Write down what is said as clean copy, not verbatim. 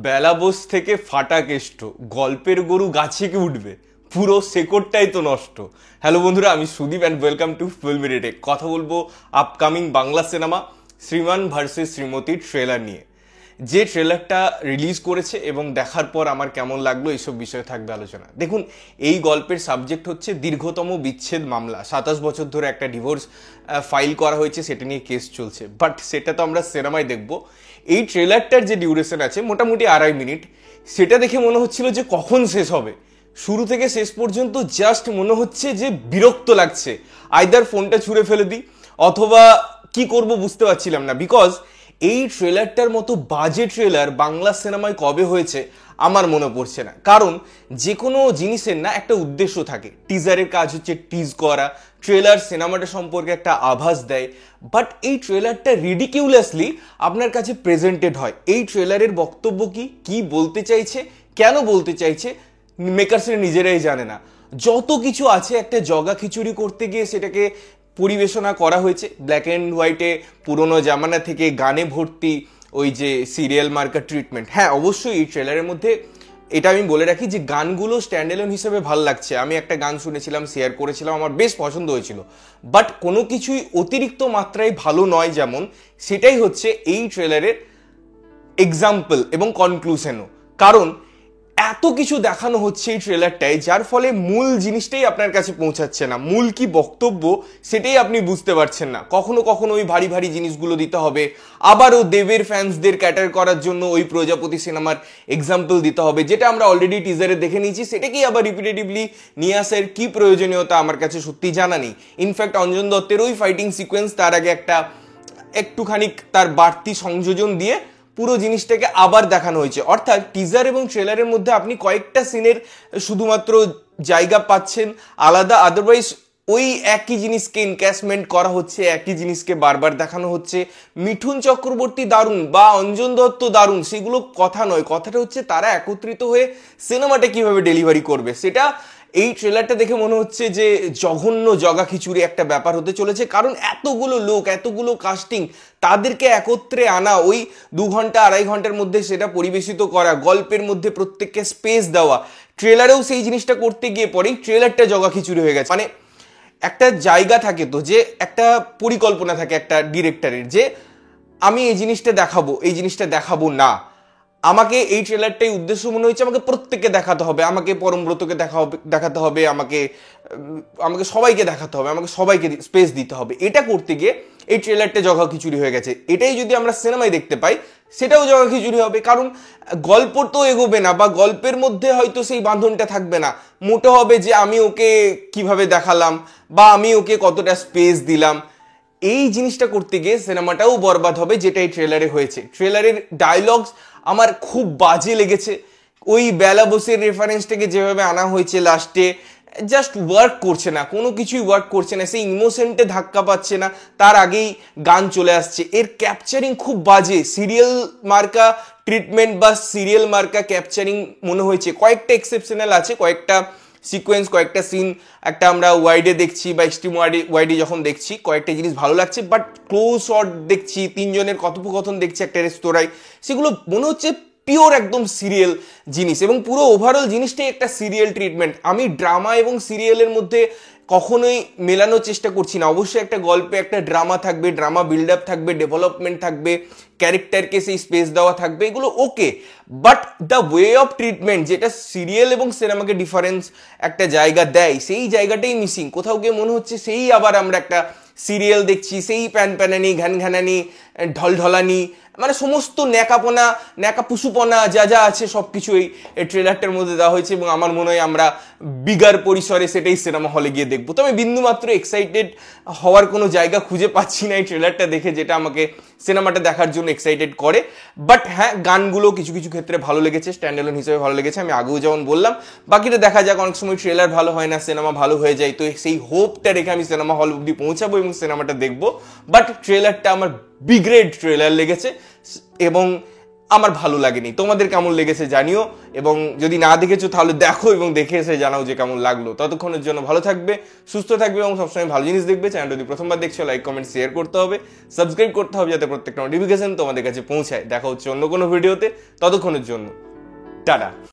বেলাবোস থেকে ফাটা কেষ্ট, গল্পের গরু গাছে কি উঠবে, পুরো শেকড়টাই তো নষ্ট। হ্যালো বন্ধুরা, আমি Sudip and welcome to film রেটে। কথা বলবো আপকামিং বাংলা সিনেমা শ্রীমান ভার্সেস শ্রীমতীর ট্রেলার নিয়ে। যে ট্রেলারটা রিলিজ করেছে এবং দেখার পর আমার কেমন লাগলো এইসব বিষয়ে থাকবে আলোচনা। দেখুন, এই গল্পের সাবজেক্ট হচ্ছে দীর্ঘতম বিচ্ছেদ মামলা। 27 বছর ধরে একটা ডিভোর্স ফাইল করা হয়েছে, সেটা নিয়ে কেস চলছে। বাট সেটা তো আমরা সিনেমায় দেখবো। এই ট্রেলারটার যে ডিউরেশন আছে মোটামুটি 2.5 মিনিট, সেটা দেখে মনে হচ্ছিল যে কখন শেষ হবে। শুরু থেকে শেষ পর্যন্ত জাস্ট মনে হচ্ছে যে বিরক্ত লাগছে। আইদার ফোনটা ছুঁড়ে ফেলে দিই অথবা কি করব বুঝতে পারছিলাম না। বিকজ এই ট্রেলারটার মতো বাজে ট্রেলার বাংলা সিনেমায় কবে হয়েছে আমার মনে পড়ছে না। কারণ যে কোনো জিনিসের না একটা উদ্দেশ্য থাকে। টিজারের কাজ হচ্ছে টিজ করা, ট্রেলার সিনেমাটা সম্পর্কে একটা আভাস দেয়। বাট এই ট্রেলারটা রিডিকিউলাসলি আপনার কাছে প্রেজেন্টেড হয়। এই ট্রেলারের বক্তব্য কি বলতে চাইছে, কেন বলতে চাইছে, মেকার্সরা নিজেরাই জানে না। যত কিছু আছে একটা জগা খিচুড়ি করতে গিয়ে সেটাকে পরিবেশনা করা হয়েছে ব্ল্যাক অ্যান্ড হোয়াইটে, পুরোনো জামানা থেকে গানে ভর্তি, ওই যে সিরিয়াল মার্কা ট্রিটমেন্ট। হ্যাঁ, অবশ্যই এই ট্রেলারের মধ্যে এটা আমি বলে রাখি যে গানগুলো স্ট্যান্ডএলোন হিসেবে ভালো লাগছে। আমি একটা গান শুনেছিলাম, শেয়ার করেছিলাম, আমার বেশ পছন্দ হয়েছিল। বাট কোনো কিছুই অতিরিক্ত মাত্রায় ভালো নয়, যেমন সেটাই হচ্ছে এই ট্রেলারের এক্সাম্পল এবং কনক্লুশনও। কারণ এত কিছু দেখানো হচ্ছে এই ট্রেলারটায়, যার ফলে মূল জিনিসটাই আপনার কাছে পৌঁছাচ্ছে না। মূল কি বক্তব্য সেটাই আপনি বুঝতে পারছেন না। কখনো কখনো ওই ভারী ভারী জিনিসগুলো দিতে হবে, আবারও দেবের ফ্যান্সদের ক্যাটার করার জন্য ওই প্রজাপতি সিনেমার এক্সাম্পল দিতে হবে, যেটা আমরা অলরেডি টিজারে দেখে নিয়েছি। সেটাকেই আবার রিপিটেটিভলি নিয়ে আসার কি প্রয়োজনীয়তা আমার কাছে সত্যি জানা নেই। ইনফ্যাক্ট অঞ্জন দত্তের ওই ফাইটিং সিকোয়েন্স, তার আগে একটুখানি তার বাড়তি সংযোজন দিয়ে পুরো জিনিসটাকে আবার দেখানো হয়েছে। অর্থাৎ টিজার এবং ট্রেলারের মধ্যে আপনি কয়েকটা সিনের শুধুমাত্র জায়গা পাচ্ছেন আলাদা, আদারওয়াইজ ওই একই জিনিসকে ইনক্যাশমেন্ট করা হচ্ছে, একই জিনিসকে বারবার দেখানো হচ্ছে। মিঠুন চক্রবর্তী দারুণ বা অঞ্জন দত্ত দারুণ, সেগুলো কথা নয়। কথাটা হচ্ছে তারা একত্রিত হয়ে সিনেমাটা কিভাবে ডেলিভারি করবে। সেটা এই ট্রেলারটা দেখে মনে হচ্ছে যে জঘন্য জগা খিচুড়ি একটা ব্যাপার হতে চলেছে। কারণ এতগুলো লোক, এতগুলো কাস্টিং, তাদেরকে একত্রে আনা, ওই 2 ঘন্টা 2.5 ঘন্টার মধ্যে সেটা পরিবেশিত করা, গল্পের মধ্যে প্রত্যেককে স্পেস দেওয়া। ট্রেলারেও সেই জিনিসটা করতে গিয়ে পরেই ট্রেলারটা জগা খিচুড়ি হয়ে গেছে। মানে একটা জায়গা থাকে তো, যে একটা পরিকল্পনা থাকে একটা ডিরেক্টরের, যে আমি এই জিনিসটা দেখাবো, এই জিনিসটা দেখাবো না। আমাকে এই ট্রেলারটাই উদ্দেশ্য মনে হয়েছে, আমাকে প্রত্যেককে দেখাতে হবে, আমাকে পরমব্রতকে দেখাতে হবে, আমাকে সবাইকে দেখাতে হবে, আমাকে সবাইকে স্পেস দিতে হবে। এটা করতে গিয়ে এই ট্রেলারটা জগা খিচুড়ি হয়ে গেছে। এটাই যদি আমরা সিনেমায় দেখতে পাই সেটাও জগা খিচুড়ি হবে। কারণ গল্প তো এগোবে না, বা গল্পের মধ্যে হয়তো সেই বাঁধনটা থাকবে না। মোটো হবে যে আমি ওকে কিভাবে দেখালাম বা আমি ওকে কতটা স্পেস দিলাম। এই জিনিসটা করতে গিয়ে সিনেমাটাও বরবাদ হবে, যেটা এই ট্রেলারে হয়েছে। ট্রেলারের ডায়লগস আমার খুব বাজে লেগেছে। ওই বেলাবোসের রেফারেন্সটাকে যেভাবে আনা হয়েছে লাস্টে, জাস্ট ওয়ার্ক করছে না, কোনো কিছুই ওয়ার্ক করছে না। সেই ইমোশনটে ধাক্কা পাচ্ছে না, তার আগেই গান চলে আসছে। এর ক্যাপচারিং খুব বাজে, সিরিয়াল মার্কা ট্রিটমেন্ট বা সিরিয়াল মার্কা ক্যাপচারিং মনে হয়েছে। কয়েকটা এক্সেপশনাল আছে, কয়েকটা সিকোয়েন্স, কয়েকটা সিন একটা আমরা ওয়াইডে দেখছি বা এক্সট্রিম ওয়াইডে যখন দেখছি কয়েকটা জিনিস ভালো লাগছে। বাট ক্লোজ শট দেখছি, 3 জনের কথোপকথন দেখছি একটা রেস্তোরাঁয়, সেগুলো মনে হচ্ছে পিওর একদম সিরিয়াল জিনিস। এবং পুরো ওভারঅল জিনিসটাই একটা সিরিয়াল ট্রিটমেন্ট। আমি ড্রামা এবং সিরিয়ালের মধ্যে কখনোই মেলানোর চেষ্টা করছি না। অবশ্যই একটা গল্পে একটা ড্রামা থাকবে, ড্রামা বিল্ড আপ থাকবে, ডেভেলপমেন্ট থাকবে, ক্যারেক্টারকে সেই স্পেস দেওয়া থাকবে, এগুলো okay. But the way of treatment, যেটা সিরিয়াল এবং সিনেমাকে ডিফারেন্স একটা জায়গা দেয়, সেই জায়গাটাই মিসিং। কোথাও গিয়ে মনে হচ্ছে সেই আবার আমরা একটা সিরিয়াল দেখছি, সেই প্যানপ্যানানি, ঘ্যানঘ্যানানি, ঢলঢলানি, মানে সমস্ত ন্যাকাপনা, ন্যাকাপুসুপনা যা যা আছে সব কিছু এই ট্রেলারটার মধ্যে দেওয়া হয়েছে। এবং আমার মনে হয় আমরা বিগার পরিসরে সেটাই সিনেমা হলে গিয়ে দেখবো। তো আমি বিন্দুমাত্র এক্সাইটেড হওয়ার কোনো জায়গা খুঁজে পাচ্ছি না এই ট্রেলারটা দেখে, যেটা আমাকে সিনেমাটা দেখার জন্য এক্সাইটেড করে। বাট হ্যাঁ, গানগুলো কিছু কিছু ক্ষেত্রে ভালো লেগেছে, স্ট্যান্ডএলোন হিসেবে ভালো লেগেছে। আমি আগেও যেমন বললাম, বাকিটা দেখা যাক। অনেক সময় ট্রেলার ভালো হয় না, সিনেমা ভালো হয়ে যায়। তো সেই হোপটা রেখে আমি সিনেমা হল অব্দি পৌঁছাবো এবং সিনেমাটা দেখবো। বাট ট্রেলারটা আমার বিগ্রেড ট্রেলার লেগেছে। এবং আমার ভালো লাগেনি। তোমাদের কেমন লেগেছে জানিও, এবং যদি না দেখেছো তাহলে দেখো এবং দেখে এসে জানাও যে কেমন লাগলো। ততক্ষণের জন্য ভালো থাকবে, সুস্থ থাকবে এবং সবসময় ভালো জিনিস দেখবে। চ্যানেলটা যদি প্রথমবার দেখছো লাইক কমেন্ট শেয়ার করতে হবে, সাবস্ক্রাইব করতে হবে যাতে প্রত্যেকটা নোটিফিকেশন তোমাদের কাছে পৌঁছায়। দেখা হচ্ছে অন্য কোনো ভিডিওতে, ততক্ষণের জন্য টাটা।